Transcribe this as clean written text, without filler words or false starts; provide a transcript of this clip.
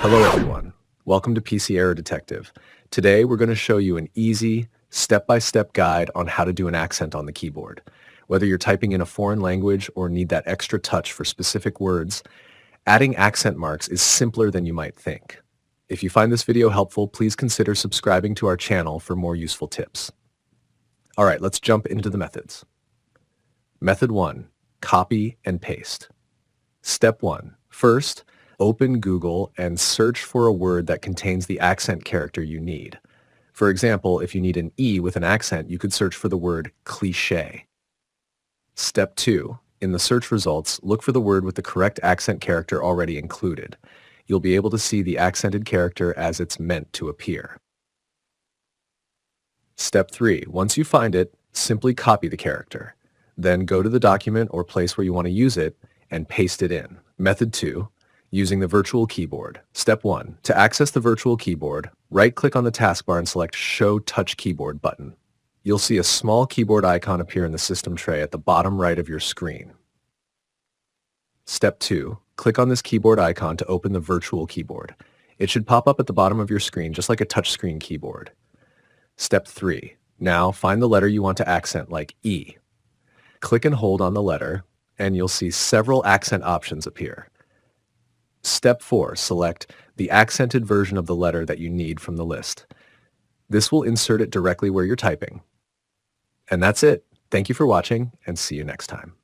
Hello everyone. Welcome to PC Error Detective. Today we're going to show you an easy, step-by-step guide on how to do an accent on the keyboard. Whether you're typing in a foreign language or need that extra touch for specific words, adding accent marks is simpler than you might think. If you find this video helpful, please consider subscribing to our channel for more useful tips. Alright, let's jump into the methods. Method 1. Copy and paste. Step 1. First, open Google and search for a word that contains the accent character you need. For example, if you need an E with an accent, you could search for the word cliché. Step 2. In the search results, look for the word with the correct accent character already included. You'll be able to see the accented character as it's meant to appear. Step 3. Once you find it, simply copy the character. Then go to the document or place where you want to use it and paste it in. Method 2. Using the virtual keyboard. Step 1. To access the virtual keyboard, right-click on the taskbar and select Show Touch Keyboard button. You'll see a small keyboard icon appear in the system tray at the bottom right of your screen. Step 2. Click on this keyboard icon to open the virtual keyboard. It should pop up at the bottom of your screen just like a touchscreen keyboard. Step 3. Now find the letter you want to accent, like E. Click and hold on the letter, and you'll see several accent options appear. Step 4. Select the accented version of the letter that you need from the list. This will insert it directly where you're typing. And that's it. Thank you for watching, and see you next time.